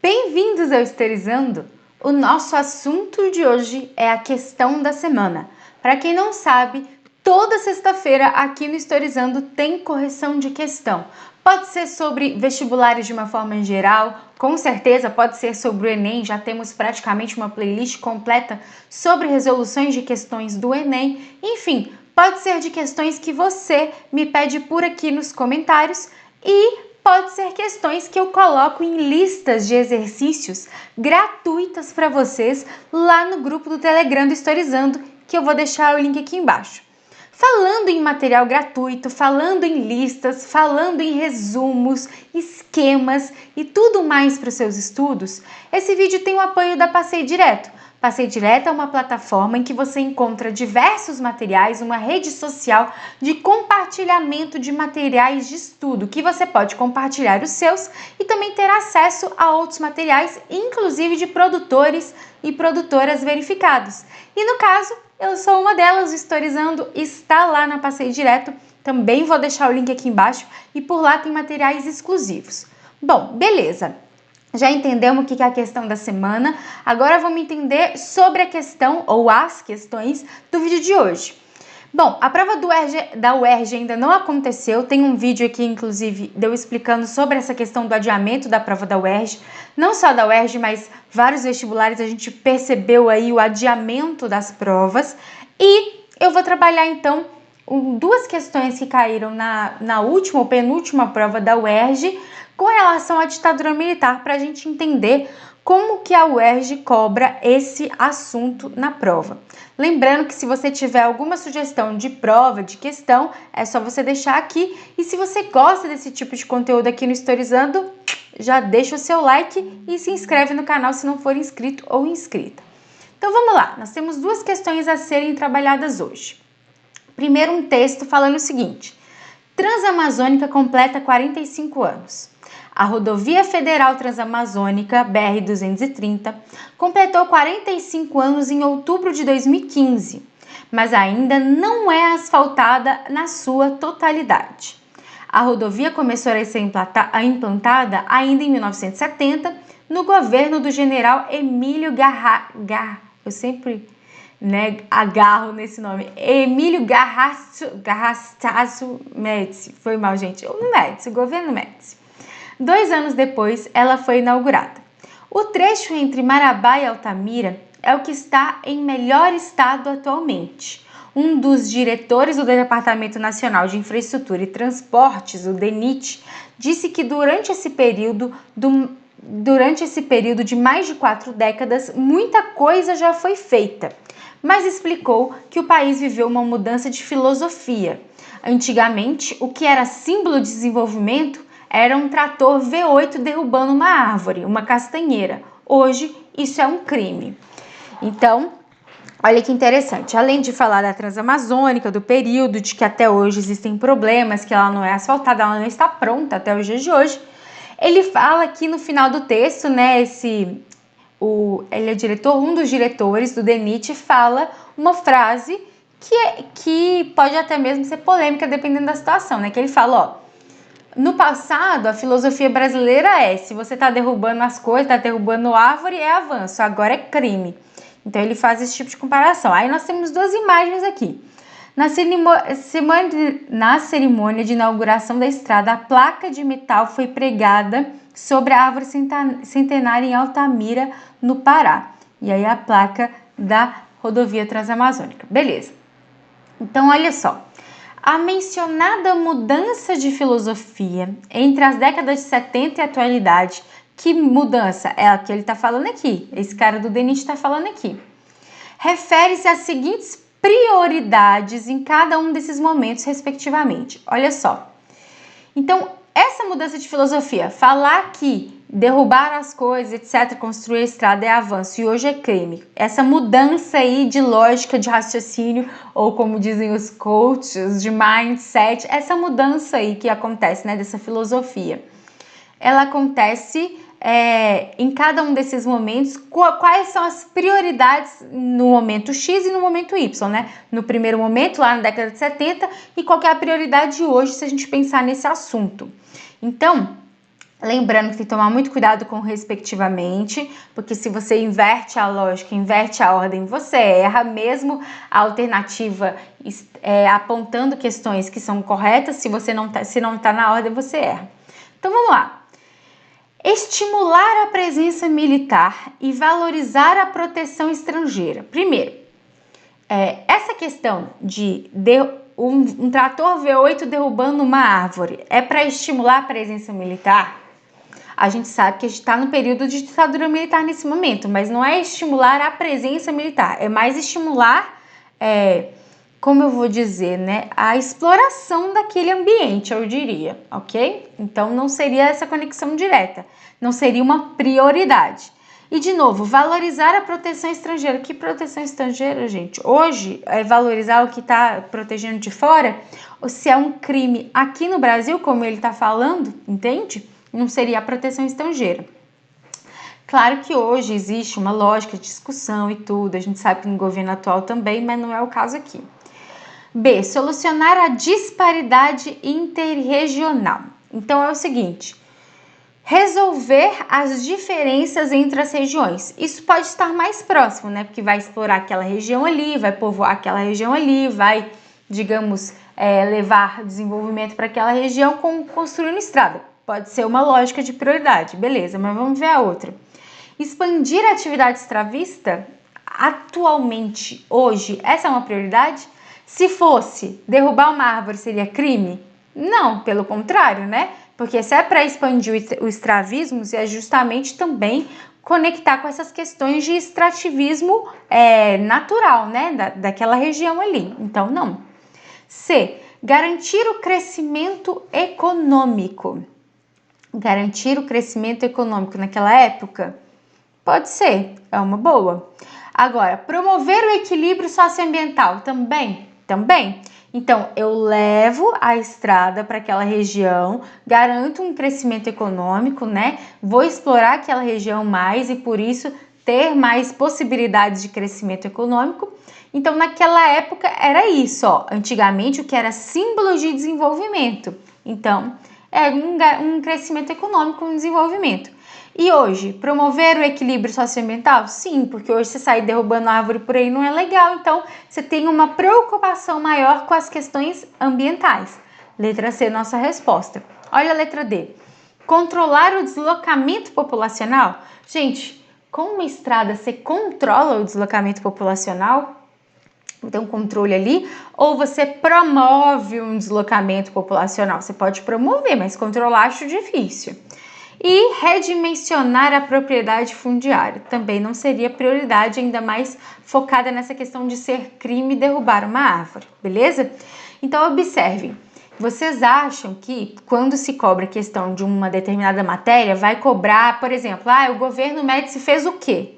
Bem-vindos ao Historizando! O nosso assunto de hoje é a questão da semana. Para quem não sabe, toda sexta-feira aqui no Historizando tem correção de questão. Pode ser sobre vestibulares de uma forma geral, com certeza pode ser sobre o Enem, já temos praticamente uma playlist completa sobre resoluções de questões do Enem. Enfim, pode ser de questões que você me pede por aqui nos comentários e pode ser questões que eu coloco em listas de exercícios gratuitas para vocês lá no grupo do Telegram do Historizando, que eu vou deixar o link aqui embaixo. Falando em material gratuito, falando em listas, falando em resumos, esquemas e tudo mais para os seus estudos, esse vídeo tem o apoio da Passei Direto. Passei Direto é uma plataforma em que você encontra diversos materiais, uma rede social de compartilhamento de materiais de estudo, que você pode compartilhar os seus e também ter acesso a outros materiais, inclusive de produtores e produtoras verificados. E no caso, eu sou uma delas, o Historizando está lá na Passei Direto, também vou deixar o link aqui embaixo e por lá tem materiais exclusivos. Bom, beleza. Já entendemos o que é a questão da semana, agora vamos entender sobre a questão ou as questões do vídeo de hoje. Bom, a prova da UERJ ainda não aconteceu, tem um vídeo aqui, inclusive, de eu explicando sobre essa questão do adiamento da prova da UERJ, não só da UERJ, mas vários vestibulares a gente percebeu aí o adiamento das provas e eu vou trabalhar então duas questões que caíram na última ou penúltima prova da UERJ com relação à ditadura militar, para a gente entender como que a UERJ cobra esse assunto na prova. Lembrando que se você tiver alguma sugestão de prova, de questão, é só você deixar aqui. E se você gosta desse tipo de conteúdo aqui no Historizando, já deixa o seu like e se inscreve no canal se não for inscrito ou inscrita. Então vamos lá, nós temos duas questões a serem trabalhadas hoje. Primeiro, um texto falando o seguinte: Transamazônica completa 45 anos. A Rodovia Federal Transamazônica, BR-230, completou 45 anos em outubro de 2015, mas ainda não é asfaltada na sua totalidade. A rodovia começou a ser implantada ainda em 1970, no governo do general Emílio eu sempre agarro nesse nome, Emílio Garrastazu Médici, foi mal gente, o Médici, o governo Médici. 2 anos depois, ela foi inaugurada. O trecho entre Marabá e Altamira é o que está em melhor estado atualmente. Um dos diretores do Departamento Nacional de Infraestrutura e Transportes, o DENIT, disse que durante esse período de mais de 4 décadas, muita coisa já foi feita, mas explicou que o país viveu uma mudança de filosofia. Antigamente, o que era símbolo de desenvolvimento era um trator V8 derrubando uma árvore, uma castanheira. Hoje, isso é um crime. Então, olha que interessante. Além de falar da Transamazônica, do período de que até hoje existem problemas, que ela não é asfaltada, ela não está pronta até os dias de hoje, ele fala aqui no final do texto, ele é diretor, um dos diretores do DENIT fala uma frase que pode até mesmo ser polêmica dependendo da situação, que ele fala, no passado, a filosofia brasileira se você está derrubando as coisas, está derrubando árvore, é avanço, agora é crime. Então, ele faz esse tipo de comparação. Aí, nós temos duas imagens aqui. Na cerimônia de inauguração da estrada, a placa de metal foi pregada sobre a árvore centenária em Altamira, no Pará. E aí, a placa da rodovia Transamazônica. Beleza. Então, olha só. A mencionada mudança de filosofia entre as décadas de 70 e a atualidade, que mudança é a que ele está falando aqui, esse cara do DENIT está falando aqui, refere-se às seguintes prioridades em cada um desses momentos, respectivamente. Olha só. Então, essa mudança de filosofia, falar que derrubar as coisas, etc., construir a estrada é avanço e hoje é crime. Essa mudança aí de lógica, de raciocínio, ou como dizem os coaches, de mindset, essa mudança aí que acontece, dessa filosofia, ela acontece em cada um desses momentos. Quais são as prioridades no momento X e no momento Y, No primeiro momento, lá na década de 70, e qual que é a prioridade hoje, se a gente pensar nesse assunto. Então, Lembrando que tem que tomar muito cuidado com respectivamente, porque se você inverte a lógica, inverte a ordem, você erra, mesmo a alternativa apontando questões que são corretas, se não tá na ordem, você erra. Então vamos lá. Estimular a presença militar e valorizar a proteção estrangeira. Primeiro, essa questão de um trator V8 derrubando uma árvore é para estimular a presença militar? A gente sabe que a gente está no período de ditadura militar nesse momento, mas não é estimular a presença militar, é mais estimular, como eu vou dizer, né, a exploração daquele ambiente, eu diria, ok? Então não seria essa conexão direta, não seria uma prioridade. E de novo, valorizar a proteção estrangeira. Que proteção estrangeira, gente? Hoje é valorizar o que está protegendo de fora, ou se é um crime aqui no Brasil, como ele está falando, entende? Não seria a proteção estrangeira. Claro que hoje existe uma lógica de discussão e tudo, a gente sabe que no governo atual também, mas não é o caso aqui. B. Solucionar a disparidade interregional. Então é o seguinte, resolver as diferenças entre as regiões. Isso pode estar mais próximo, né? Porque vai explorar aquela região ali, vai povoar aquela região ali, vai, digamos, levar desenvolvimento para aquela região construindo estrada. Pode ser uma lógica de prioridade, beleza, mas vamos ver a outra. Expandir a atividade escravista, atualmente, hoje, essa é uma prioridade? Se fosse derrubar uma árvore, seria crime? Não, pelo contrário, né? Porque se é para expandir o escravismo, é justamente também conectar com essas questões de extrativismo natural, né? Daquela região ali. Então, não. C. Garantir o crescimento econômico. Garantir o crescimento econômico naquela época? Pode ser, é uma boa. Agora, promover o equilíbrio socioambiental também? Também. Então, eu levo a estrada para aquela região, garanto um crescimento econômico, né? Vou explorar aquela região mais e, por isso, ter mais possibilidades de crescimento econômico. Então, naquela época, era isso, ó. Antigamente, o que era símbolo de desenvolvimento. Então, é um crescimento econômico, um desenvolvimento. E hoje, promover o equilíbrio socioambiental? Sim, porque hoje você sair derrubando árvore por aí não é legal, então você tem uma preocupação maior com as questões ambientais. Letra C, nossa resposta. Olha a letra D. Controlar o deslocamento populacional? Gente, com uma estrada você controla o deslocamento populacional? Tem um controle ali? Ou você promove um deslocamento populacional? Você pode promover, mas controlar acho difícil. E redimensionar a propriedade fundiária também não seria prioridade, ainda mais focada nessa questão de ser crime derrubar uma árvore, beleza? Então observem, vocês acham que quando se cobra a questão de uma determinada matéria, vai cobrar, por exemplo, o governo Médici fez o quê?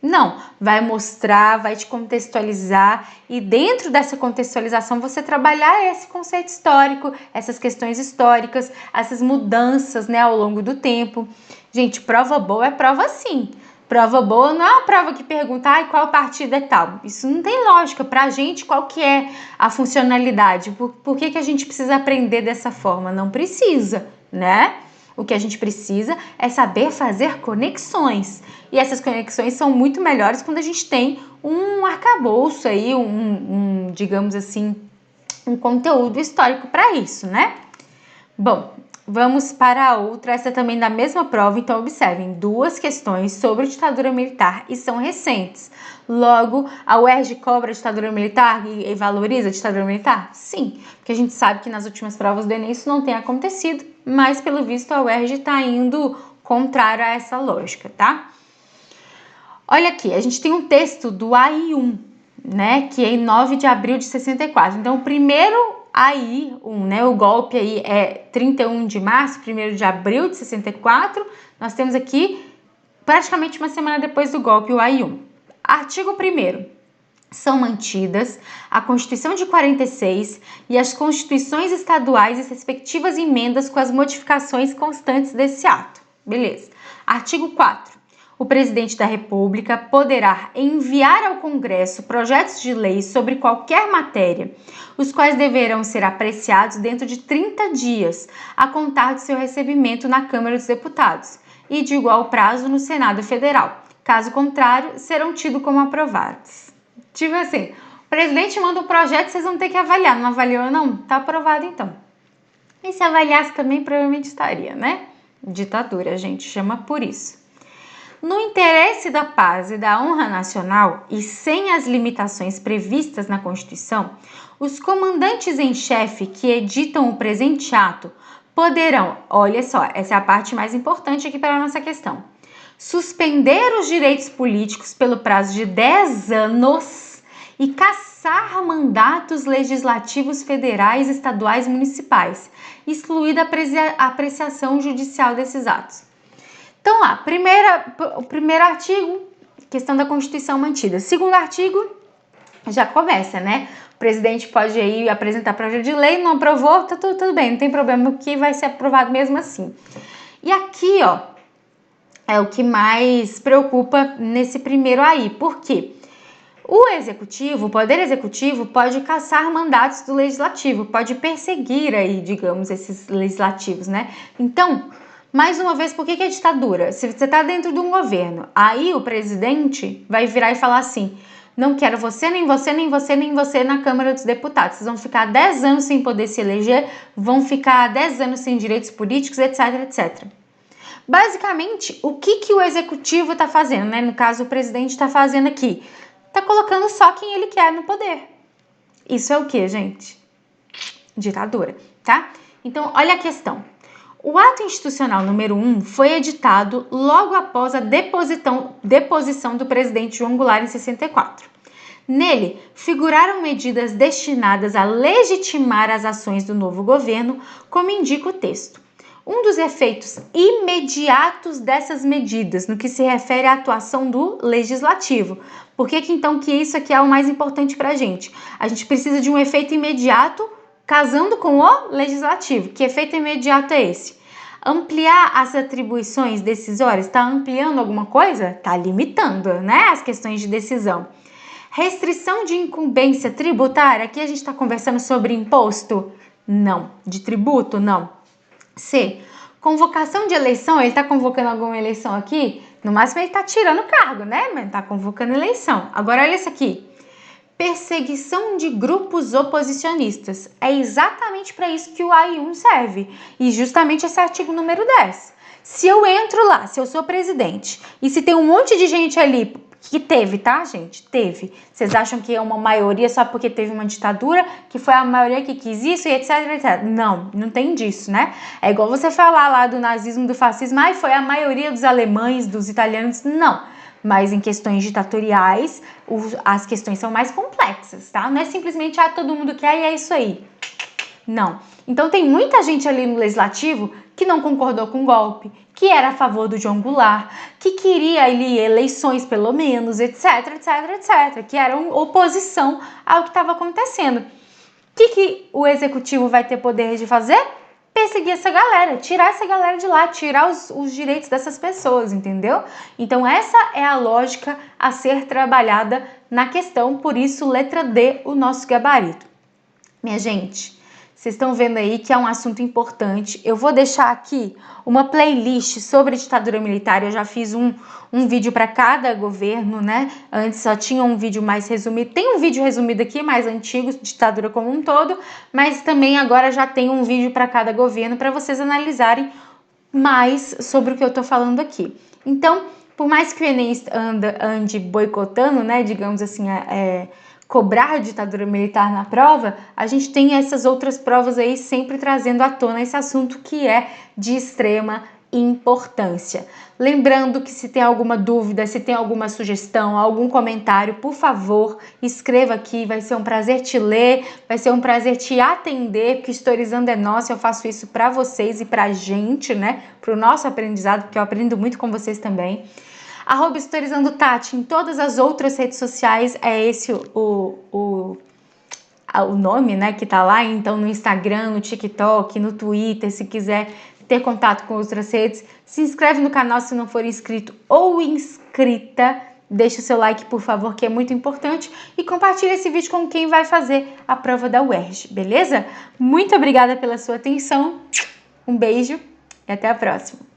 Não, vai mostrar, vai te contextualizar e dentro dessa contextualização você trabalhar esse conceito histórico, essas questões históricas, essas mudanças, né, ao longo do tempo. Gente, prova boa é prova sim. Prova boa não é uma prova que pergunta qual partido é tal. Isso não tem lógica. Pra gente, qual que é a funcionalidade? Por que a gente precisa aprender dessa forma? Não precisa, né? O que a gente precisa é saber fazer conexões. E essas conexões são muito melhores quando a gente tem um arcabouço aí, digamos assim, um conteúdo histórico para isso, né? Bom, vamos para a outra, essa também da mesma prova, então observem, duas questões sobre ditadura militar e são recentes. Logo, a UERJ cobra a ditadura militar e valoriza a ditadura militar? Sim, porque a gente sabe que nas últimas provas do Enem isso não tem acontecido, mas pelo visto a UERJ está indo contrário a essa lógica, tá? Olha aqui, a gente tem um texto do AI1, né, que é em 9 de abril de 64. Então, o primeiro AI1, né, o golpe aí é 31 de março, 1º de abril de 64. Nós temos aqui praticamente uma semana depois do golpe, o AI1. Artigo 1º. São mantidas a Constituição de 46 e as constituições estaduais e as respectivas emendas com as modificações constantes desse ato. Beleza. Artigo 4. O presidente da República poderá enviar ao Congresso projetos de lei sobre qualquer matéria, os quais deverão ser apreciados dentro de 30 dias, a contar de seu recebimento na Câmara dos Deputados, e de igual prazo no Senado Federal. Caso contrário, serão tidos como aprovados. Tipo assim, o presidente manda um projeto, vocês vão ter que avaliar. Não avaliou, não? Tá aprovado, então. E se avaliasse também, provavelmente estaria, né? Ditadura, a gente chama por isso. No interesse da paz e da honra nacional e sem as limitações previstas na Constituição, os comandantes em chefe que editam o presente ato poderão, olha só, essa é a parte mais importante aqui para a nossa questão, suspender os direitos políticos pelo prazo de 10 anos e cassar mandatos legislativos federais, estaduais e municipais, excluída a apreciação judicial desses atos. Então, lá, o primeiro artigo, questão da Constituição mantida. Segundo artigo, já começa, né? O presidente pode aí apresentar projeto de lei, não aprovou, tá tudo bem, não tem problema, o que vai ser aprovado mesmo assim. E aqui, ó, é o que mais preocupa nesse primeiro aí. Por quê? O Poder Executivo pode cassar mandatos do Legislativo, pode perseguir aí, digamos, esses legislativos, né? Então, mais uma vez, por que é ditadura? Se você está dentro de um governo, aí o presidente vai virar e falar assim, não quero você, nem você, nem você, nem você na Câmara dos Deputados. Vocês vão ficar 10 anos sem poder se eleger, vão ficar 10 anos sem direitos políticos, etc, etc. Basicamente, o que o executivo está fazendo, né? No caso, o presidente está fazendo aqui. Está colocando só quem ele quer no poder. Isso é o que, gente? Ditadura, tá? Então, olha a questão. O ato institucional número 1 foi editado logo após a deposição do presidente João Goulart em 64. Nele, figuraram medidas destinadas a legitimar as ações do novo governo, como indica o texto. Um dos efeitos imediatos dessas medidas, no que se refere à atuação do legislativo. Por que então que isso aqui é o mais importante para a gente? A gente precisa de um efeito imediato casando com o legislativo. Que efeito imediato é esse? Ampliar as atribuições decisórias. Está ampliando alguma coisa? Está limitando, né, as questões de decisão. Restrição de incumbência tributária. Aqui a gente está conversando sobre imposto? Não. De tributo? Não. C. Convocação de eleição, ele está convocando alguma eleição aqui? No máximo ele está tirando o cargo, né? Mas está convocando eleição. Agora olha isso aqui. Perseguição de grupos oposicionistas. É exatamente para isso que o AI1 serve. E justamente esse artigo número 10. Se eu entro lá, se eu sou presidente, e se tem um monte de gente ali que teve, tá, gente? Teve. Vocês acham que é uma maioria só porque teve uma ditadura, que foi a maioria que quis isso e etc, etc. Não, não tem disso, né? É igual você falar lá do nazismo, do fascismo, ai, foi a maioria dos alemães, dos italianos. Não. Mas em questões ditatoriais, as questões são mais complexas, tá? Não é simplesmente, todo mundo quer e é isso aí. Não. Então tem muita gente ali no legislativo que não concordou com o golpe, que era a favor do João Goulart, que queria ali eleições pelo menos, etc, etc, etc, que eram oposição ao que estava acontecendo. O que o executivo vai ter poder de fazer? Perseguir essa galera, tirar essa galera de lá, tirar os direitos dessas pessoas, entendeu? Então essa é a lógica a ser trabalhada na questão, por isso letra D, o nosso gabarito. Minha gente, vocês estão vendo aí que é um assunto importante. Eu vou deixar aqui uma playlist sobre ditadura militar. Eu já fiz um vídeo para cada governo, né? Antes só tinha um vídeo mais resumido. Tem um vídeo resumido aqui, mais antigo, ditadura como um todo. Mas também agora já tem um vídeo para cada governo para vocês analisarem mais sobre o que eu tô falando aqui. Então, por mais que o Enem ande boicotando, né? Digamos assim, cobrar a ditadura militar na prova, a gente tem essas outras provas aí sempre trazendo à tona esse assunto que é de extrema importância. Lembrando que se tem alguma dúvida, se tem alguma sugestão, algum comentário, por favor, escreva aqui, vai ser um prazer te ler, vai ser um prazer te atender, porque Historizando é nosso, eu faço isso para vocês e pra gente, né, pro nosso aprendizado, porque eu aprendo muito com vocês também. @historizandotati em todas as outras redes sociais, é esse o nome, né, que tá lá. Então no Instagram, no TikTok, no Twitter, se quiser ter contato com outras redes, se inscreve no canal se não for inscrito ou inscrita. Deixa o seu like, por favor, que é muito importante. E compartilha esse vídeo com quem vai fazer a prova da UERJ, beleza? Muito obrigada pela sua atenção. Um beijo e até a próxima.